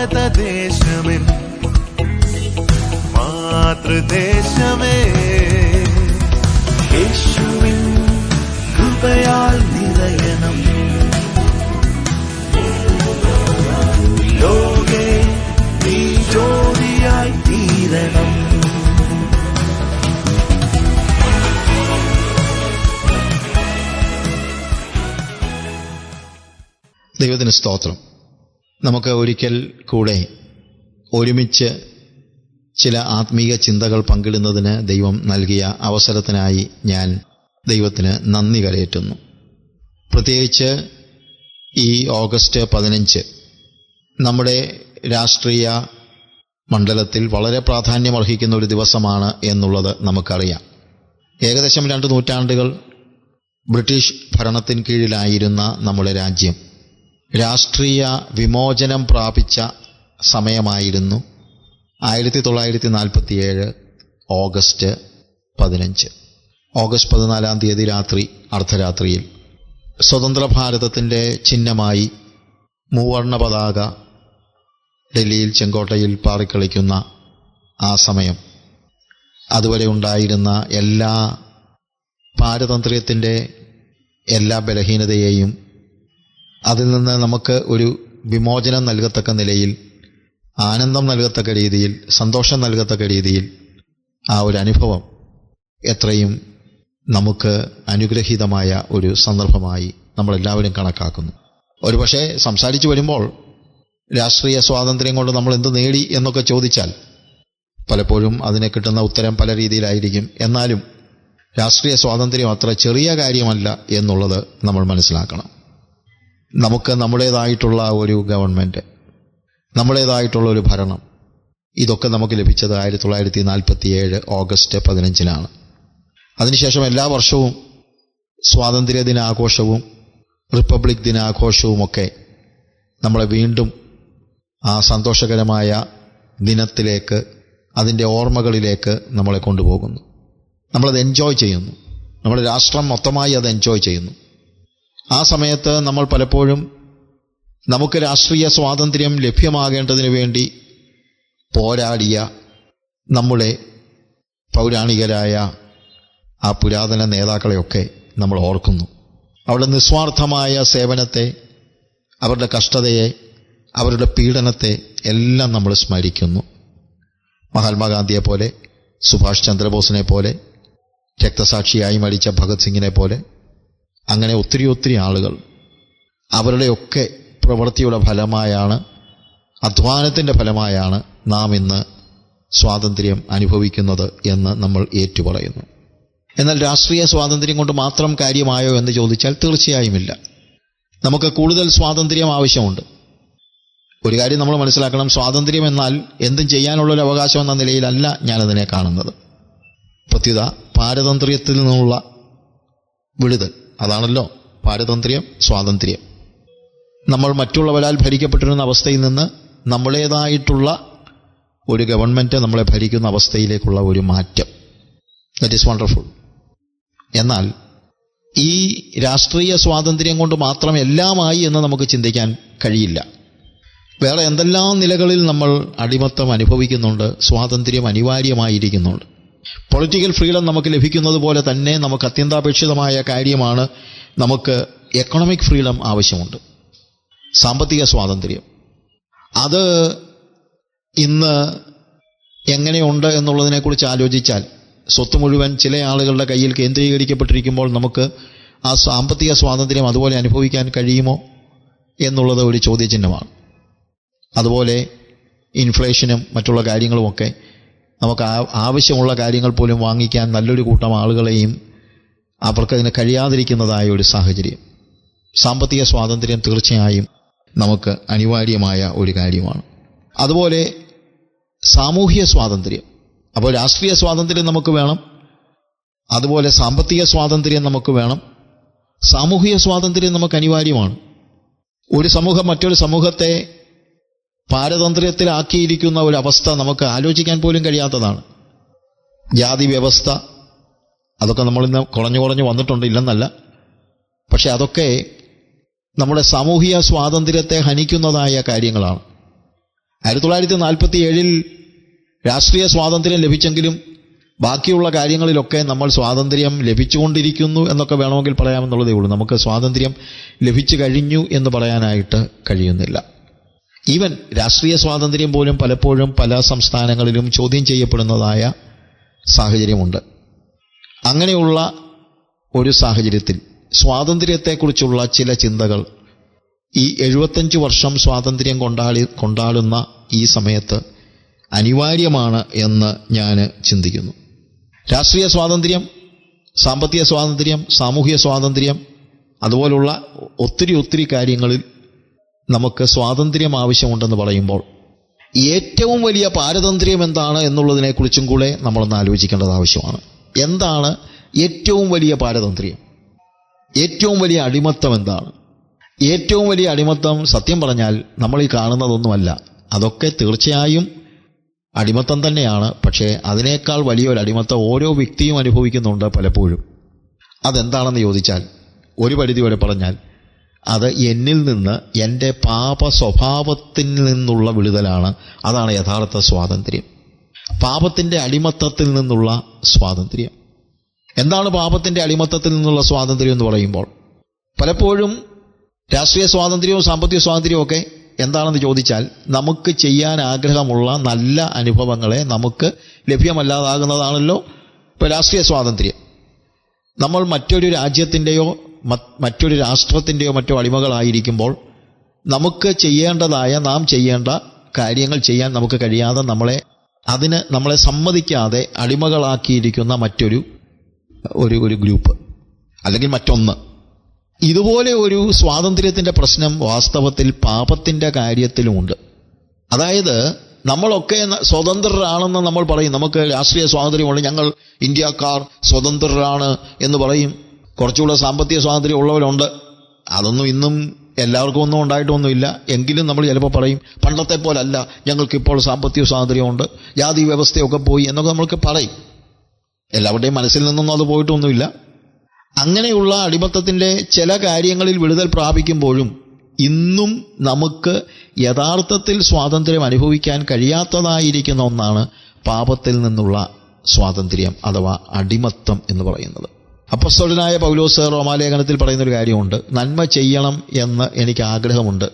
ഭാരതദേശമേ മാതൃദേശമേ യേശുവിൻ കൃപയാൽ നിറയണം ലോകേ നീ ജ്യോതിയായി തീരണം. ദൈവത്തിന് സ്തോത്രം. നമുക്ക് ഒരിക്കൽ കൂടെ ഒരുമിച്ച് ചില ആത്മീയ ചിന്തകൾ പങ്കിടുന്നതിന് ദൈവം നൽകിയ അവസരത്തിനായി ഞാൻ ദൈവത്തിന് നന്ദി കരയേറ്റുന്നു. പ്രത്യേകിച്ച് ഈ ഓഗസ്റ്റ് 15 നമ്മുടെ രാഷ്ട്രീയ മണ്ഡലത്തിൽ വളരെ പ്രാധാന്യമർഹിക്കുന്ന ഒരു ദിവസമാണ് എന്നുള്ളത് നമുക്കറിയാം. ഏകദേശം 2 നൂറ്റാണ്ടുകൾ ബ്രിട്ടീഷ് ഭരണത്തിന് കീഴിലായിരുന്ന നമ്മുടെ രാജ്യം രാഷ്ട്രീയ വിമോചനം പ്രാപിച്ച സമയമായിരുന്നു 1947 ഓഗസ്റ്റ് 15. ഓഗസ്റ്റ് 14 രാത്രി അർദ്ധരാത്രിയിൽ സ്വതന്ത്ര ഭാരതത്തിൻ്റെ ചിഹ്നമായി മൂവർണ്ണ പതാക ഡൽഹിയിൽ ചെങ്കോട്ടയിൽ പാറിക്കളിക്കുന്ന ആ സമയം, അതുവരെ ഉണ്ടായിരുന്ന എല്ലാ പാരതന്ത്ര്യത്തിൻ്റെ എല്ലാ ബലഹീനതയെയും അതിൽ നിന്ന് നമുക്ക് ഒരു വിമോചനം നൽകത്തക്ക നിലയിൽ, ആനന്ദം നൽകത്തക്ക രീതിയിൽ, സന്തോഷം നൽകത്തക്ക രീതിയിൽ ആ ഒരു അനുഭവം എത്രയും നമുക്ക് അനുഗ്രഹീതമായ ഒരു സന്ദർഭമായി നമ്മളെല്ലാവരും കണക്കാക്കുന്നു. ഒരുപക്ഷെ സംസാരിച്ചു വരുമ്പോൾ രാഷ്ട്രീയ സ്വാതന്ത്ര്യം കൊണ്ട് നമ്മൾ എന്ത് നേടി എന്നൊക്കെ ചോദിച്ചാൽ പലപ്പോഴും അതിനെ കിട്ടുന്ന ഉത്തരം പല രീതിയിലായിരിക്കും. എന്നാലും രാഷ്ട്രീയ സ്വാതന്ത്ര്യം അത്ര ചെറിയ കാര്യമല്ല എന്നുള്ളത് നമ്മൾ മനസ്സിലാക്കണം. നമുക്ക് നമ്മുടേതായിട്ടുള്ള ഒരു ഗവൺമെൻറ്, നമ്മുടേതായിട്ടുള്ള ഒരു ഭരണം, ഇതൊക്കെ നമുക്ക് ലഭിച്ചത് 1947 ഓഗസ്റ്റ് 15 അതിനുശേഷം എല്ലാ വർഷവും സ്വാതന്ത്ര്യ ദിനാഘോഷവും റിപ്പബ്ലിക് ദിനാഘോഷവുമൊക്കെ നമ്മളെ വീണ്ടും ആ സന്തോഷകരമായ ദിനത്തിലേക്ക്, അതിൻ്റെ ഓർമ്മകളിലേക്ക് നമ്മളെ കൊണ്ടുപോകുന്നു. നമ്മളത് എൻജോയ് ചെയ്യുന്നു. നമ്മുടെ രാഷ്ട്രം മൊത്തമായി അത് എൻജോയ് ചെയ്യുന്നു. ആ സമയത്ത് നമ്മൾ പലപ്പോഴും നമുക്ക് രാഷ്ട്രീയ സ്വാതന്ത്ര്യം ലഭ്യമാകേണ്ടതിന് വേണ്ടി പോരാടിയ നമ്മുടെ പൗരാണികരായ ആ പുരാതന നേതാക്കളെയൊക്കെ നമ്മൾ ഓർക്കുന്നു. അവരുടെ നിസ്വാർത്ഥമായ സേവനത്തെ, അവരുടെ കഷ്ടതയെ, അവരുടെ പീഡനത്തെ എല്ലാം നമ്മൾ സ്മരിക്കുന്നു. മഹാത്മാഗാന്ധിയെ പോലെ, സുഭാഷ് ചന്ദ്രബോസിനെ പോലെ, രക്തസാക്ഷിയായി മരിച്ച ഭഗത് സിംഗിനെ പോലെ, അങ്ങനെ ഒത്തിരി ആളുകൾ, അവരുടെയൊക്കെ പ്രവൃത്തിയുടെ ഫലമായാണ്, അധ്വാനത്തിൻ്റെ ഫലമായാണ് നാം ഇന്ന് സ്വാതന്ത്ര്യം അനുഭവിക്കുന്നത് എന്ന് നമ്മൾ ഏറ്റുപറയുന്നു. എന്നാൽ രാഷ്ട്രീയ സ്വാതന്ത്ര്യം കൊണ്ട് മാത്രം കാര്യമായോ എന്ന് ചോദിച്ചാൽ തീർച്ചയായുമില്ല. നമുക്ക് കൂടുതൽ സ്വാതന്ത്ര്യം ആവശ്യമുണ്ട്. ഒരു കാര്യം നമ്മൾ മനസ്സിലാക്കണം, സ്വാതന്ത്ര്യം എന്നാൽ എന്തും ചെയ്യാനുള്ളൊരു അവകാശം എന്ന നിലയിലല്ല ഞാനതിനെ കാണുന്നത്. പ്രത്യുത പാരതന്ത്ര്യത്തിൽ നിന്നുള്ള വിടുതൽ, അതാണല്ലോ പാരതന്ത്ര്യം, സ്വാതന്ത്ര്യം. നമ്മൾ മറ്റുള്ളവരാൽ ഭരിക്കപ്പെട്ടിരുന്ന അവസ്ഥയിൽ നിന്ന് നമ്മുടേതായിട്ടുള്ള ഒരു ഗവൺമെൻറ് നമ്മളെ ഭരിക്കുന്ന അവസ്ഥയിലേക്കുള്ള ഒരു മാറ്റം. That is wonderful. എന്നാൽ ഈ രാഷ്ട്രീയ സ്വാതന്ത്ര്യം കൊണ്ട് മാത്രം എല്ലാമായി എന്ന് നമുക്ക് ചിന്തിക്കാൻ കഴിയില്ല. വേറെ എന്തെല്ലാം നിലകളിൽ നമ്മൾ അടിമത്തം അനുഭവിക്കുന്നുണ്ട്, സ്വാതന്ത്ര്യം അനിവാര്യമായിരിക്കുന്നുണ്ട്. പൊളിറ്റിക്കൽ ഫ്രീഡം നമുക്ക് ലഭിക്കുന്നത് പോലെ തന്നെ നമുക്ക് അത്യന്താപേക്ഷിതമായ കാര്യമാണ്, നമുക്ക് എക്കണോമിക് ഫ്രീഡം ആവശ്യമുണ്ട്. സാമ്പത്തിക സ്വാതന്ത്ര്യം അത് ഇന്ന് എങ്ങനെയുണ്ട് എന്നുള്ളതിനെക്കുറിച്ച് ആലോചിച്ചാൽ, സ്വത്ത് മുഴുവൻ ചില ആളുകളുടെ കയ്യിൽ കേന്ദ്രീകരിക്കപ്പെട്ടിരിക്കുമ്പോൾ നമുക്ക് ആ സാമ്പത്തിക സ്വാതന്ത്ര്യം അതുപോലെ അനുഭവിക്കാൻ കഴിയുമോ എന്നുള്ളത് ഒരു ചോദ്യചിഹ്നമാണ്. അതുപോലെ ഇൻഫ്ലേഷനും മറ്റുള്ള കാര്യങ്ങളുമൊക്കെ നമുക്ക് ആവശ്യമുള്ള കാര്യങ്ങൾ പോലും വാങ്ങിക്കാൻ നല്ലൊരു കൂട്ടം ആളുകളെയും അവർക്കതിന് കഴിയാതിരിക്കുന്നതായ ഒരു സാഹചര്യം. സാമ്പത്തിക സ്വാതന്ത്ര്യം തീർച്ചയായും നമുക്ക് അനിവാര്യമായ ഒരു കാര്യമാണ്. അതുപോലെ സാമൂഹ്യ സ്വാതന്ത്ര്യം, അപ്പോൾ രാഷ്ട്രീയ സ്വാതന്ത്ര്യം നമുക്ക് വേണം, അതുപോലെ സാമ്പത്തിക സ്വാതന്ത്ര്യം നമുക്ക് വേണം, സാമൂഹിക സ്വാതന്ത്ര്യം നമുക്ക് അനിവാര്യമാണ്. ഒരു സമൂഹം മറ്റൊരു സമൂഹത്തെ പാരതന്ത്ര്യത്തിലാക്കിയിരിക്കുന്ന ഒരവസ്ഥ നമുക്ക് ആലോചിക്കാൻ പോലും കഴിയാത്തതാണ്. ജാതി വ്യവസ്ഥ, അതൊക്കെ നമ്മളിന്ന് കുറഞ്ഞു വന്നിട്ടുണ്ട്, ഇല്ലെന്നല്ല. പക്ഷെ അതൊക്കെ നമ്മുടെ സാമൂഹിക സ്വാതന്ത്ര്യത്തെ ഹനിക്കുന്നതായ കാര്യങ്ങളാണ്. 1947 രാഷ്ട്രീയ സ്വാതന്ത്ര്യം ലഭിച്ചെങ്കിലും ബാക്കിയുള്ള കാര്യങ്ങളിലൊക്കെ നമ്മൾ സ്വാതന്ത്ര്യം ലഭിച്ചുകൊണ്ടിരിക്കുന്നു എന്നൊക്കെ വേണമെങ്കിൽ പറയാമെന്നുള്ളതേ ഉള്ളൂ. നമുക്ക് സ്വാതന്ത്ര്യം ലഭിച്ചു കഴിഞ്ഞു എന്ന് പറയാനായിട്ട് കഴിയുന്നില്ല. ഈവൻ രാഷ്ട്രീയ സ്വാതന്ത്ര്യം പോലും പലപ്പോഴും പല സംസ്ഥാനങ്ങളിലും ചോദ്യം ചെയ്യപ്പെടുന്നതായ സാഹചര്യമുണ്ട്. അങ്ങനെയുള്ള ഒരു സാഹചര്യത്തിൽ സ്വാതന്ത്ര്യത്തെക്കുറിച്ചുള്ള ചില ചിന്തകൾ ഈ 75 വർഷം സ്വാതന്ത്ര്യം കൊണ്ടാടുന്ന ഈ സമയത്ത് അനിവാര്യമാണ് എന്ന് ഞാൻ ചിന്തിക്കുന്നു. രാഷ്ട്രീയ സ്വാതന്ത്ര്യം, സാമ്പത്തിക സ്വാതന്ത്ര്യം, സാമൂഹിക സ്വാതന്ത്ര്യം, അതുപോലുള്ള ഒത്തിരി കാര്യങ്ങളിൽ നമുക്ക് സ്വാതന്ത്ര്യം ആവശ്യമുണ്ടെന്ന് പറയുമ്പോൾ ഏറ്റവും വലിയ പാരതന്ത്ര്യം എന്താണ് എന്നുള്ളതിനെക്കുറിച്ചും കൂടെ നമ്മളൊന്ന് ആലോചിക്കേണ്ടത് ആവശ്യമാണ്. എന്താണ് ഏറ്റവും വലിയ പാരതന്ത്ര്യം? ഏറ്റവും വലിയ അടിമത്തം എന്താണ്? ഏറ്റവും വലിയ അടിമത്തം സത്യം പറഞ്ഞാൽ നമ്മൾ ഈ കാണുന്നതൊന്നുമല്ല. അതൊക്കെ തീർച്ചയായും അടിമത്തം തന്നെയാണ്. പക്ഷേ അതിനേക്കാൾ വലിയൊരു അടിമത്തം ഓരോ വ്യക്തിയും അനുഭവിക്കുന്നുണ്ട് പലപ്പോഴും. അതെന്താണെന്ന് ചോദിച്ചാൽ, ഒരു പരിധി വരെ പറഞ്ഞാൽ അത് എന്നിൽ നിന്ന്, എൻ്റെ പാപ സ്വഭാവത്തിൽ നിന്നുള്ള വിടുതലാണ്. അതാണ് യഥാർത്ഥ സ്വാതന്ത്ര്യം. പാപത്തിൻ്റെ അടിമത്തത്തിൽ നിന്നുള്ള സ്വാതന്ത്ര്യം. എന്താണ് പാപത്തിൻ്റെ അടിമത്തത്തിൽ നിന്നുള്ള സ്വാതന്ത്ര്യം എന്ന് പറയുമ്പോൾ, പലപ്പോഴും രാഷ്ട്രീയ സ്വാതന്ത്ര്യവും സാമ്പത്തിക സ്വാതന്ത്ര്യവും ഒക്കെ എന്താണെന്ന് ചോദിച്ചാൽ, നമുക്ക് ചെയ്യാൻ ആഗ്രഹമുള്ള നല്ല അനുഭവങ്ങളെ നമുക്ക് ലഭ്യമല്ലാതാകുന്നതാണല്ലോ ഇപ്പോൾ രാഷ്ട്രീയ സ്വാതന്ത്ര്യം. നമ്മൾ മറ്റൊരു രാജ്യത്തിൻ്റെയോ മറ്റൊരു രാഷ്ട്രത്തിൻ്റെയോ മറ്റോ അടിമകളായിരിക്കുമ്പോൾ നമുക്ക് നാം ചെയ്യേണ്ട കാര്യങ്ങൾ ചെയ്യാൻ നമുക്ക് കഴിയാതെ നമ്മളെ സമ്മതിക്കാതെ അടിമകളാക്കിയിരിക്കുന്ന മറ്റൊരു ഗ്രൂപ്പ് അല്ലെങ്കിൽ മറ്റൊന്ന്. ഇതുപോലെ ഒരു സ്വാതന്ത്ര്യത്തിൻ്റെ പ്രശ്നം വാസ്തവത്തിൽ പാപത്തിൻ്റെ കാര്യത്തിലുമുണ്ട്. അതായത് നമ്മളൊക്കെ സ്വതന്ത്രരാണെന്ന് നമ്മൾ പറയും. നമുക്ക് രാഷ്ട്രീയ സ്വാതന്ത്ര്യമുണ്ട്, ഞങ്ങൾ ഇന്ത്യക്കാർ സ്വതന്ത്രരാണ് എന്ന് പറയും. കുറച്ചുകൂടെ സാമ്പത്തിക സ്വാതന്ത്ര്യം ഉള്ളവരുണ്ട്. അതൊന്നും ഇന്നും എല്ലാവർക്കും ഒന്നും ഉണ്ടായിട്ടൊന്നുമില്ല. എങ്കിലും നമ്മൾ ചിലപ്പോൾ പറയും, പണ്ടത്തെ പോലല്ല, ഞങ്ങൾക്കിപ്പോൾ സാമ്പത്തിക സ്വാതന്ത്ര്യമുണ്ട്, ജാതി വ്യവസ്ഥയൊക്കെ പോയി എന്നൊക്കെ നമ്മൾക്ക് പറയും. എല്ലാവരുടെയും മനസ്സിൽ നിന്നൊന്നും അത് പോയിട്ടൊന്നുമില്ല. അങ്ങനെയുള്ള അടിമത്തത്തിൻ്റെ ചില കാര്യങ്ങളിൽ വിടുതൽ പ്രാപിക്കുമ്പോഴും ഇന്നും നമുക്ക് യഥാർത്ഥത്തിൽ സ്വാതന്ത്ര്യം അനുഭവിക്കാൻ കഴിയാത്തതായിരിക്കുന്ന ഒന്നാണ് പാപത്തിൽ നിന്നുള്ള സ്വാതന്ത്ര്യം അഥവാ അടിമത്തം എന്ന് പറയുന്നത്. അപ്പോസ്തലനായ പൗലോസ് റോമാലേഖനത്തിൽ പറയുന്നൊരു കാര്യമുണ്ട്, നന്മ ചെയ്യണം എന്ന് എനിക്ക് ആഗ്രഹമുണ്ട്,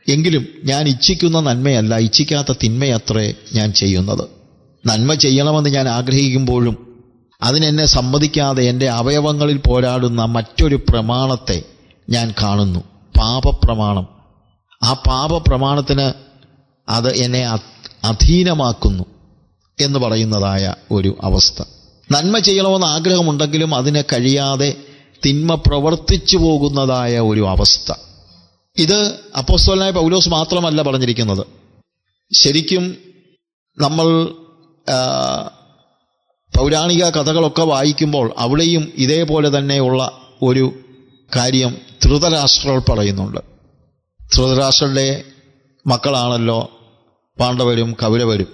എങ്കിലും ഞാൻ ഇച്ഛിക്കുന്ന നന്മയല്ല, ഇച്ഛിക്കാത്ത തിന്മയത്രേ ഞാൻ ചെയ്യുന്നത്. നന്മ ചെയ്യണമെന്ന് ഞാൻ ആഗ്രഹിക്കുമ്പോഴും അതിനെന്നെ സമ്മതിക്കാതെ എൻ്റെ അവയവങ്ങളിൽ പോരാടുന്ന മറ്റൊരു പ്രമാണത്തെ ഞാൻ കാണുന്നു, പാപപ്രമാണം. ആ പാപപ്രമാണത്തിന് അത് എന്നെ അധീനമാക്കുന്നു എന്ന് പറയുന്നതായ ഒരു അവസ്ഥ. നന്മ ചെയ്യണമെന്ന് ആഗ്രഹമുണ്ടെങ്കിലും അതിന് കഴിയാതെ തിന്മ പ്രവർത്തിച്ചു പോകുന്നതായ ഒരു അവസ്ഥ. ഇത് അപ്പോസ്തലനായ പൗലോസ് മാത്രമല്ല പറഞ്ഞിരിക്കുന്നത്. ശരിക്കും നമ്മൾ പൗരാണിക കഥകളൊക്കെ വായിക്കുമ്പോൾ അവിടെയും ഇതേപോലെ തന്നെയുള്ള ഒരു കാര്യം ധൃതരാഷ്ട്രർ പറയുന്നുണ്ട്. ധൃതരാഷ്ട്രരുടെ മക്കളാണല്ലോ പാണ്ഡവരും കൗരവരും.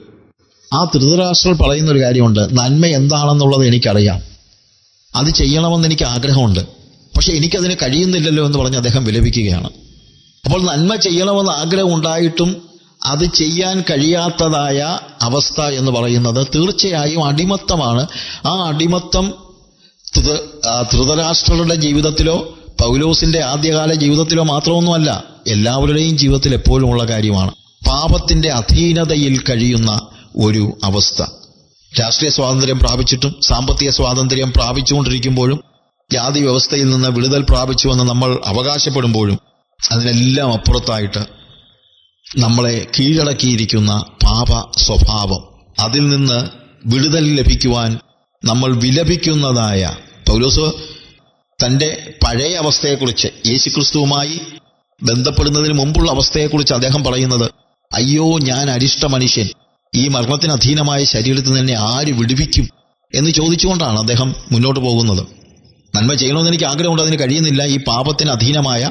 ആ ധൃതരാഷ്ട്രർ പറയുന്നൊരു കാര്യമുണ്ട്, നന്മ എന്താണെന്നുള്ളത് എനിക്കറിയാം, അത് ചെയ്യണമെന്ന് എനിക്ക് ആഗ്രഹമുണ്ട്, പക്ഷെ എനിക്കതിന് കഴിയുന്നില്ലല്ലോ എന്ന് പറഞ്ഞ് അദ്ദേഹം വിലപിക്കുകയാണ്. അപ്പോൾ നന്മ ചെയ്യണമെന്ന് ആഗ്രഹം ഉണ്ടായിട്ടും അത് ചെയ്യാൻ കഴിയാത്തതായ അവസ്ഥ എന്ന് പറയുന്നത് തീർച്ചയായും അടിമത്തമാണ്. ആ അടിമത്തം ധൃതരാഷ്ട്രരുടെ ജീവിതത്തിലോ പൗലോസിന്റെ ആദ്യകാല ജീവിതത്തിലോ മാത്രമൊന്നുമല്ല, എല്ലാവരുടെയും ജീവിതത്തിൽ എപ്പോഴുമുള്ള കാര്യമാണ്. പാപത്തിന്റെ അധീനതയിൽ കഴിയുന്ന ഒരു അവസ്ഥ. രാഷ്ട്രീയ സ്വാതന്ത്ര്യം പ്രാപിച്ചിട്ടും സാമ്പത്തിക സ്വാതന്ത്ര്യം പ്രാപിച്ചുകൊണ്ടിരിക്കുമ്പോഴും ജാതി വ്യവസ്ഥയിൽ നിന്ന് വിടുതൽ പ്രാപിച്ചുവെന്ന് നമ്മൾ അവകാശപ്പെടുമ്പോഴും അതിനെല്ലാം അപ്പുറത്തായിട്ട് നമ്മളെ കീഴടക്കിയിരിക്കുന്ന പാപ സ്വഭാവം, അതിൽ നിന്ന് വിടുതൽ ലഭിക്കുവാൻ നമ്മൾ വിലപിക്കുന്നതായ പൗലോസ് തൻ്റെ പഴയ അവസ്ഥയെക്കുറിച്ച്, യേശുക്രിസ്തുവുമായി ബന്ധപ്പെടുന്നതിന് മുമ്പുള്ള അവസ്ഥയെക്കുറിച്ച് അദ്ദേഹം പറയുന്നത്, അയ്യോ ഞാൻ അരിഷ്ട മനുഷ്യൻ, ഈ മരണത്തിന് അധീനമായ ശരീരത്തിൽ തന്നെ ആര് വിടുവിക്കും എന്ന് ചോദിച്ചുകൊണ്ടാണ് അദ്ദേഹം മുന്നോട്ട് പോകുന്നത്. നന്മ ചെയ്യണമെന്ന് എനിക്ക് ആഗ്രഹമുണ്ട്, അതിന് കഴിയുന്നില്ല. ഈ പാപത്തിന് അധീനമായ,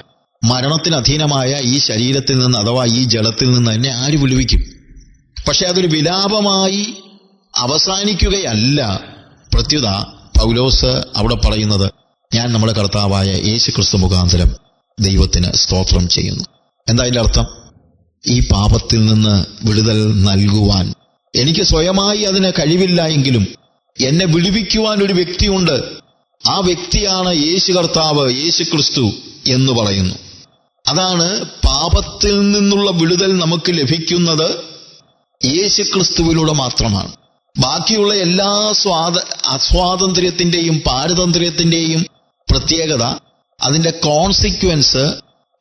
മരണത്തിന് അധീനമായ ഈ ശരീരത്തിൽ നിന്ന് അഥവാ ഈ ജഡത്തിൽ നിന്ന് എന്നെ ആര് വിടുവിക്കും? പക്ഷെ അതൊരു വിലാപമായി അവസാനിക്കുകയല്ല. പ്രത്യുത പൗലോസ് അവിടെ പറയുന്നത്, ഞാൻ നമ്മുടെ കർത്താവായ യേശുക്രിസ്തു മുഖാന്തരം ദൈവത്തിന് സ്തോത്രം ചെയ്യുന്നു. എന്താ അതിൻ്റെ അർത്ഥം? ഈ പാപത്തിൽ നിന്ന് വിടുതൽ നൽകുവാൻ. എനിക്ക് സ്വയമായി അതിന് കഴിവില്ല എങ്കിലും എന്നെ വിടുവിക്കുവാൻ ഒരു വ്യക്തിയുണ്ട്. ആ വ്യക്തിയാണ് യേശു കർത്താവ്, യേശു ക്രിസ്തു എന്ന് പറയുന്നു. അതാണ് പാപത്തിൽ നിന്നുള്ള വിടുതൽ നമുക്ക് ലഭിക്കുന്നത് യേശു ക്രിസ്തുവിലൂടെ മാത്രമാണ്. ബാക്കിയുള്ള എല്ലാ അസ്വാതന്ത്ര്യത്തിന്റെയും പാരതന്ത്ര്യത്തിന്റെയും പ്രത്യേകത, അതിന്റെ കോൺസിക്വൻസ്,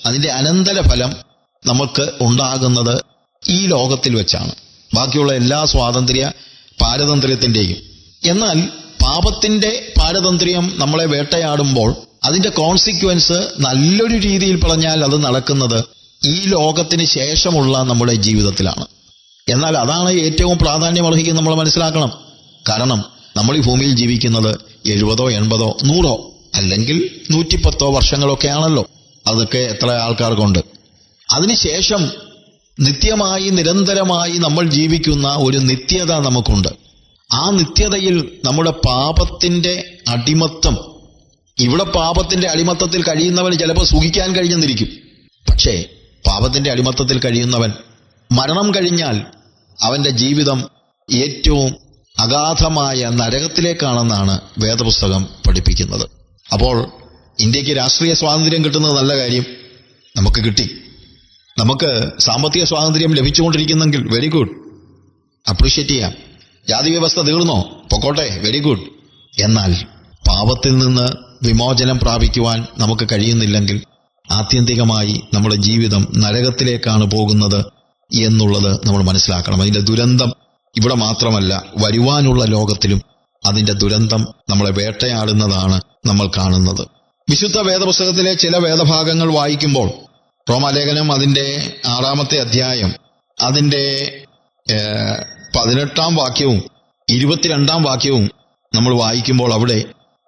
അതിന്റെ അനന്തരഫലം നമുക്ക് ഉണ്ടാകുന്നത് ഈ ലോകത്തിൽ വെച്ചാണ്. ബാക്കിയുള്ള എല്ലാ സ്വാതന്ത്ര്യ പാരതന്ത്ര്യത്തിന്റെയും. എന്നാൽ പാപത്തിന്റെ പാരതന്ത്ര്യം നമ്മളെ വേട്ടയാടുമ്പോൾ അതിന്റെ കോൺസിക്വൻസ് നല്ലൊരു രീതിയിൽ പറഞ്ഞാൽ അത് നടക്കുന്നത് ഈ ലോകത്തിന് ശേഷമുള്ള നമ്മുടെ ജീവിതത്തിലാണ്. എന്നാൽ അതാണ് ഏറ്റവും പ്രാധാന്യമർഹിക്കുന്നത് നമ്മൾ മനസ്സിലാക്കണം. കാരണം നമ്മൾ ഈ ഭൂമിയിൽ ജീവിക്കുന്നത് 70, 80, 100 അല്ലെങ്കിൽ 110 വർഷങ്ങളൊക്കെയാണല്ലോ. അതൊക്കെ എത്ര ആൾക്കാർക്കുണ്ട്. അതിനുശേഷം നിത്യമായി നിരന്തരമായി നമ്മൾ ജീവിക്കുന്ന ഒരു നിത്യത നമുക്കുണ്ട്. ആ നിത്യതയിൽ നമ്മുടെ പാപത്തിന്റെ അടിമത്തം, ഇവിടെ പാപത്തിന്റെ അടിമത്തത്തിൽ കഴിയുന്നവന് ചിലപ്പോൾ സുഖിക്കാൻ കഴിഞ്ഞെന്നിരിക്കും. പക്ഷേ പാപത്തിന്റെ അടിമത്തത്തിൽ കഴിയുന്നവൻ മരണം കഴിഞ്ഞാൽ അവന്റെ ജീവിതം ഏറ്റവും അഗാധമായ നരകത്തിലേക്കാണെന്നാണ് വേദപുസ്തകം പഠിപ്പിക്കുന്നത്. അപ്പോൾ ഇന്ത്യക്ക് രാഷ്ട്രീയ സ്വാതന്ത്ര്യം കിട്ടുന്നത് നല്ല കാര്യം, നമുക്ക് കിട്ടി. നമുക്ക് സാമ്പത്തിക സ്വാതന്ത്ര്യം ലഭിച്ചുകൊണ്ടിരിക്കുന്നെങ്കിൽ വെരി ഗുഡ്, അപ്രീഷിയേറ്റ് ചെയ്യാം. ജാതി വ്യവസ്ഥ തീർന്നോ? പൊക്കോട്ടെ, വെരി ഗുഡ്. എന്നാൽ പാപത്തിൽ നിന്ന് വിമോചനം പ്രാപിക്കുവാൻ നമുക്ക് കഴിയുന്നില്ലെങ്കിൽ ആത്യന്തികമായി നമ്മുടെ ജീവിതം നരകത്തിലേക്കാണ് പോകുന്നത് എന്നുള്ളത് നമ്മൾ മനസ്സിലാക്കണം. അതിന്റെ ദുരന്തം ഇവിടെ മാത്രമല്ല, വരുവാനുള്ള ലോകത്തിലും അതിന്റെ ദുരന്തം നമ്മളെ വേട്ടയാടുന്നതാണ് നമ്മൾ കാണുന്നത്. വിശുദ്ധ വേദപുസ്തകത്തിലെ ചില വേദഭാഗങ്ങൾ വായിക്കുമ്പോൾ, റോമാലേഖനം അതിന്റെ 6-ാമത്തെ അധ്യായം അതിന്റെ 18-ാം വാക്യവും 22-ാം വാക്യവും നമ്മൾ വായിക്കുമ്പോൾ, അവിടെ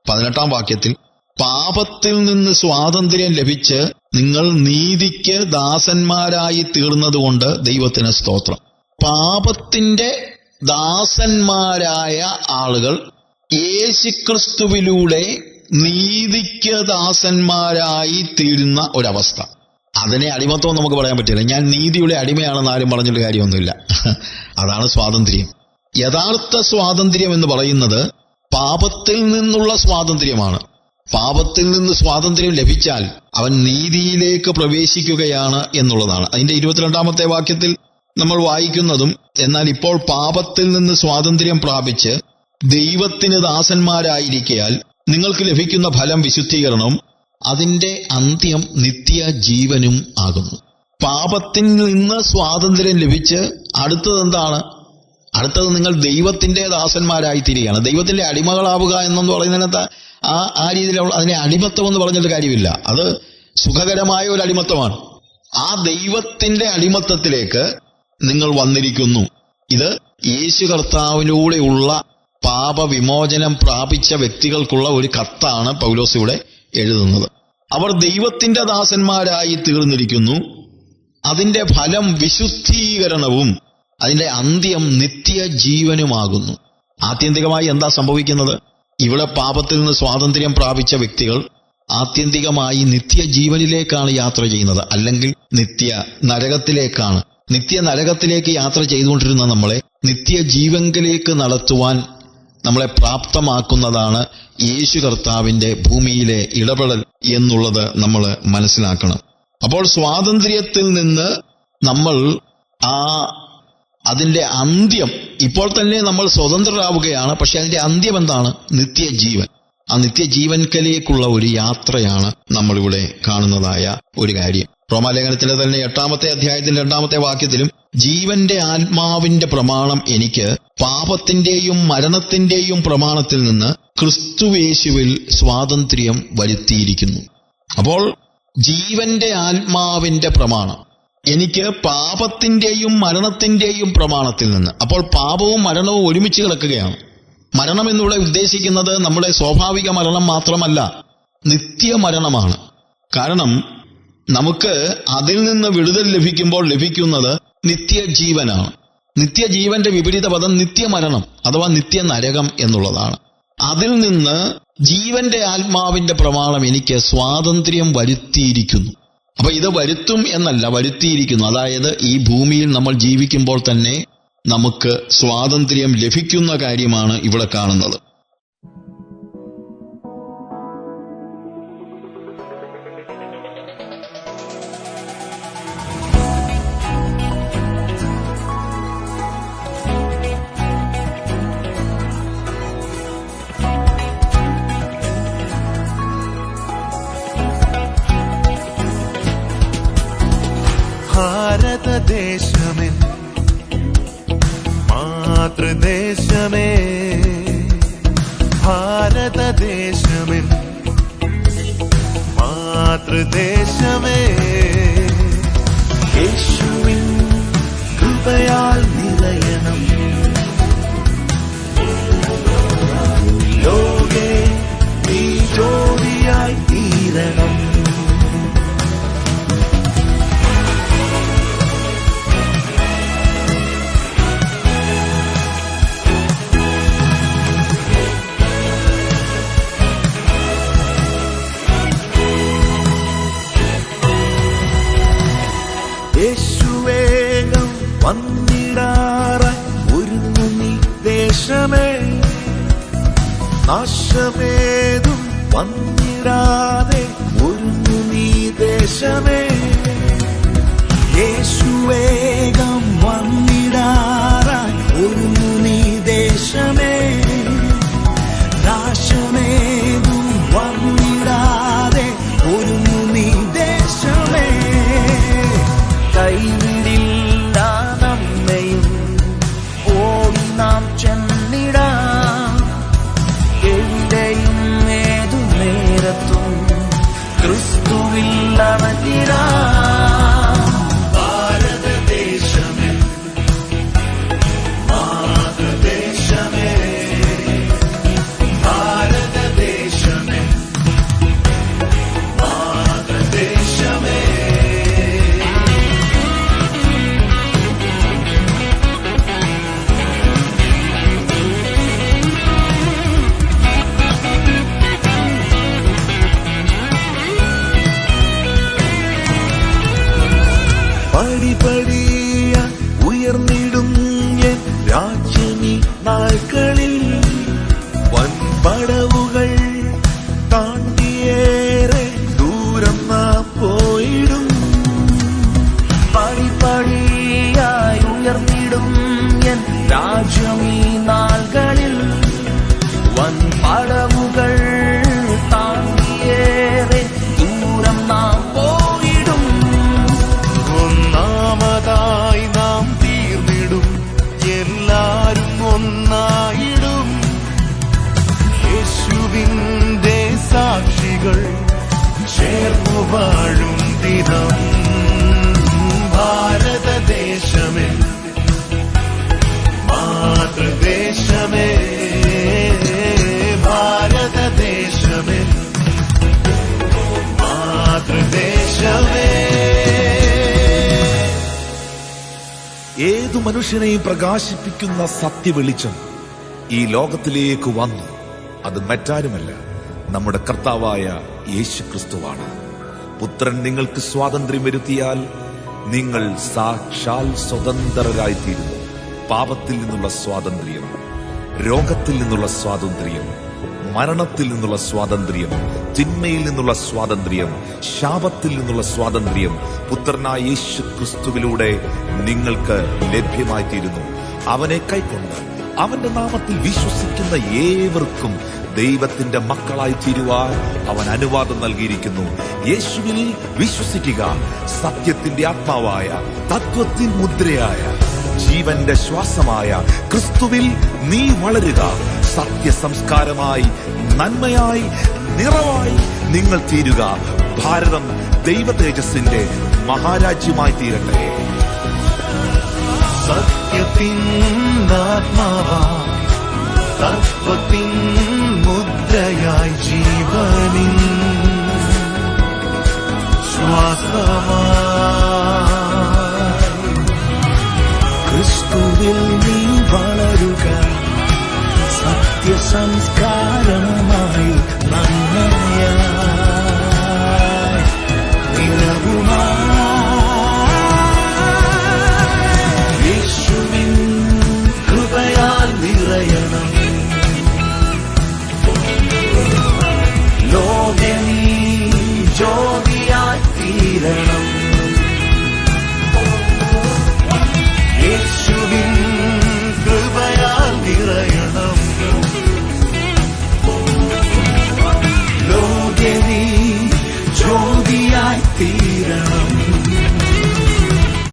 18-ാം വാക്യത്തിൽ പാപത്തിൽ നിന്ന് സ്വാതന്ത്ര്യം ലഭിച്ച് നിങ്ങൾ നീതിക്ക് ദാസന്മാരായി തീർന്നതുകൊണ്ട് ദൈവത്തിന് സ്തോത്രം. പാപത്തിന്റെ ദാസന്മാരായ ആളുകൾ യേശുക്രിസ്തുവിലൂടെ നീതിക്ക് ദാസന്മാരായി തീരുന്ന ഒരവസ്ഥ. അതിനെ അടിമത്വം നമുക്ക് പറയാൻ പറ്റില്ല. ഞാൻ നീതിയുടെ അടിമയാണെന്ന് ആരും പറഞ്ഞിട്ട് കാര്യമൊന്നുമില്ല. അതാണ് സ്വാതന്ത്ര്യം. യഥാർത്ഥ സ്വാതന്ത്ര്യം എന്ന് പറയുന്നത് പാപത്തിൽ നിന്നുള്ള സ്വാതന്ത്ര്യമാണ്. പാപത്തിൽ നിന്ന് സ്വാതന്ത്ര്യം ലഭിച്ചാൽ അവൻ നീതിയിലേക്ക് പ്രവേശിക്കുകയാണ് എന്നുള്ളതാണ്. അതിന്റെ 22-ാമത്തെ വാക്യത്തിൽ നമ്മൾ വായിക്കുന്നതും, എന്നാൽ ഇപ്പോൾ പാപത്തിൽ നിന്ന് സ്വാതന്ത്ര്യം പ്രാപിച്ച് ദൈവത്തിന് ദാസന്മാരായിരിക്കയാൽ നിങ്ങൾക്ക് ലഭിക്കുന്ന ഫലം വിശുദ്ധീകരണവും അതിന്റെ അന്ത്യം നിത്യജീവനും ആകുന്നു. പാപത്തിൽ നിന്ന് സ്വാതന്ത്ര്യം ലഭിച്ച് അടുത്തത് എന്താണ്? അടുത്തത് നിങ്ങൾ ദൈവത്തിന്റെ ദാസന്മാരായി തീരുകയാണ്. ദൈവത്തിന്റെ അടിമകളാവുക എന്നു പറയുന്നതിനകത്ത് ആ രീതിയിലുള്ള അതിനെ അടിമത്തം എന്ന് പറഞ്ഞിട്ട് കാര്യമില്ല. അത് സുഖകരമായ ഒരു അടിമത്തമാണ്. ആ ദൈവത്തിന്റെ അടിമത്തത്തിലേക്ക് നിങ്ങൾ വന്നിരിക്കുന്നു. ഇത് യേശു കർത്താവിലൂടെയുള്ള പാപവിമോചനം പ്രാപിച്ച വ്യക്തികൾക്കുള്ള ഒരു കത്താണ് പൗലോസ് ഇവിടെ എഴുതുന്നത്. അവർ ദൈവത്തിന്റെ ദാസന്മാരായി തീർന്നിരിക്കുന്നു. അതിന്റെ ഫലം വിശുദ്ധീകരണവും അതിന്റെ അന്ത്യം നിത്യജീവനുമാകുന്നു. ആത്യന്തികമായി എന്താ സംഭവിക്കുന്നത്? ഇവിടെ പാപത്തിൽ നിന്ന് സ്വാതന്ത്ര്യം പ്രാപിച്ച വ്യക്തികൾ ആത്യന്തികമായി നിത്യജീവനിലേക്കാണ് യാത്ര ചെയ്യുന്നത്, അല്ലെങ്കിൽ നിത്യ നരകത്തിലേക്കാണ്. നിത്യ നരകത്തിലേക്ക് യാത്ര ചെയ്തുകൊണ്ടിരുന്ന നമ്മളെ നിത്യജീവങ്കിലേക്ക് നടത്തുവാൻ നമ്മളെ പ്രാപ്തമാക്കുന്നതാണ് യേശു കർത്താവിന്റെ ഭൂമിയിലെ ഇടപെടൽ എന്നുള്ളത് നമ്മൾ മനസ്സിലാക്കണം. അപ്പോൾ സ്വാതന്ത്ര്യത്തിൽ നിന്ന് നമ്മൾ അതിന്റെ അന്ത്യം, ഇപ്പോൾ തന്നെ നമ്മൾ സ്വതന്ത്രരാവുകയാണ്, പക്ഷെ അതിന്റെ അന്ത്യം എന്താണ്? നിത്യജീവൻ. ആ നിത്യജീവൻക്കലേക്കുള്ള ഒരു യാത്രയാണ് നമ്മളിവിടെ കാണുന്നതായ ഒരു കാര്യം. റോമാലേഖനത്തിലെ തന്നെ 8-ാമത്തെ അധ്യായത്തിൽ 2-ാമത്തെ വാക്യത്തിലും ജീവന്റെ ആത്മാവിന്റെ പ്രമാണം എനിക്ക് പാപത്തിന്റെയും മരണത്തിന്റെയും പ്രമാണത്തിൽ നിന്ന് ക്രിസ്തുയേശുവിൽ സ്വാതന്ത്ര്യം വരുത്തിയിരിക്കുന്നു. അപ്പോൾ ജീവന്റെ ആത്മാവിന്റെ പ്രമാണം എനിക്ക് പാപത്തിന്റെയും മരണത്തിന്റെയും പ്രമാണത്തിൽ നിന്ന്. അപ്പോൾ പാപവും മരണവും ഒരുമിച്ച് കിടക്കുകയാണ്. മരണം എന്നിവിടെ ഉദ്ദേശിക്കുന്നത് നമ്മുടെ സ്വാഭാവിക മരണം മാത്രമല്ല, നിത്യമരണമാണ്. കാരണം നമുക്ക് അതിൽ നിന്ന് വിടുതൽ ലഭിക്കുമ്പോൾ ലഭിക്കുന്നത് നിത്യജീവനാണ്. നിത്യജീവന്റെ വിപരീത പദം നിത്യമരണം അഥവാ നിത്യനരകം എന്നുള്ളതാണ്. അതിൽ നിന്ന് ജീവന്റെ ആത്മാവിന്റെ പ്രമാണം എനിക്ക് സ്വാതന്ത്ര്യം വരുത്തിയിരിക്കുന്നു. അപ്പൊ ഇത് വരുത്തും എന്നല്ല, വരുത്തിയിരിക്കുന്നു. അതായത് ഈ ഭൂമിയിൽ നമ്മൾ ജീവിക്കുമ്പോൾ തന്നെ നമുക്ക് സ്വാതന്ത്ര്യം ലഭിക്കുന്ന കാര്യമാണ് ഇവിടെ കാണുന്നത്. ഭാരതദേശമേ, മാതൃദേശമേ, ഭാരതദേശമേ, മാതൃദേശമേ, യേശുവിൻ കൃപയാൽ നിറയണം. ലോകേ നീ ജ്യോതിയായി തീരണം. യേശുവേഗം വന്നിടാറായി ഒരുങ്ങു നീ ദേശമേ, നാശമേതും വന്നിടാതെ ഒരുങ്ങു നീ ദേശമേ. യേശുവേഗം വന്നിടാറായി ഒരുങ്ങു നീ ദേശമേ, നാശമേതും വന്നിടാതെ ഒരുങ്ങു നീ ദേശമേ. കൈവിടില്ല നമ്മയും ഓടി നാം ചെന്നിടാം, എവിടെയും ഏതു നേരത്തും ക്രിസ്തുവിൽ അണഞ്ഞിടാം. ഭാരതദേശമേ, മാതൃദേശമേ, ഭാരതദേശമേ, മാതൃദേശമേ. പടിപടിയ ഉയർന്നിടും എൻ രാജ്യമീ നാൾകളിൽ, വൻപടവുകൾ താണ്ടിയേറെ ദൂരം നാം പോയിടും. പടിപടിയായി ഉയർന്നിടും എൻ രാജ്യമീ നാൾകളിൽ, വൻപടവുകൾ താണ്ടിയേറെ ദൂരം നാം പോയിടും. ഒന്നാമതായി നാം തീർന്നിടും, എല്ലാരും ഒന്നായിടും. യേശുവിന്റെ സാക്ഷികൾ ചേർന്നു വാഴും ദിനം. ഭാരതദേശമേ, മാതൃദേശമേ, ഭാരതദേശമേ, മാതൃദേശമേ. ഏതു മനുഷ്യനെയും പ്രകാശിപ്പിക്കുന്ന സത്യവെളിച്ചം ഈ ലോകത്തിലേക്ക് വന്നു. അത് മറ്റാരുമല്ല, നമ്മുടെ കർത്താവായ യേശുക്രിസ്തുവാണ്. പുത്രൻ നിങ്ങൾക്ക് സ്വാതന്ത്ര്യം വരുത്തിയാൽ നിങ്ങൾ സാക്ഷാൽ സ്വതന്ത്രരായിത്തീരുന്നു. പാപത്തിൽ നിന്നുള്ള സ്വാതന്ത്ര്യം, രോഗത്തിൽ നിന്നുള്ള സ്വാതന്ത്ര്യം, മരണത്തിൽ നിന്നുള്ള സ്വാതന്ത്ര്യം, തിന്മയിൽ നിന്നുള്ള സ്വാതന്ത്ര്യം, ശാപത്തിൽ നിന്നുള്ള സ്വാതന്ത്ര്യം പുത്രനായ യേശു ക്രിസ്തുവിലൂടെ നിങ്ങൾക്ക് ലഭ്യമായിത്തീരുന്നു. അവനെ കൈക്കൊണ്ട് അവന്റെ നാമത്തിൽ വിശ്വസിക്കുന്ന ഏവർക്കും ദൈവത്തിന്റെ മക്കളായി തീരുവാൻ അവൻ അനുവാദം നൽകിയിരിക്കുന്നു. യേശുവിൽ വിശ്വസിക്കുക. സത്യത്തിന്റെ ആത്മാവായ, തത്വത്തിൽ മുദ്രയായ, ജീവന്റെ ശ്വാസമായ ക്രിസ്തുവിൽ നീ വളരുക. സത്യസംസ്കാരമായി, നന്മയായി, നിറവായി നിങ്ങൾ തീരുക. ഭാരതം ദൈവ തേജസ്സിന്റെ മഹാരാജ്യമായി തീരട്ടെ. സത്യത്തിൻ ആത്മാവായി, തത്വത്തിൻ മുദ്രയായി, ജീവനിൻ ശ്വാസമായി ക്രിസ്തുവിൽ നീ വളരുക. സത്യസംസ്കാര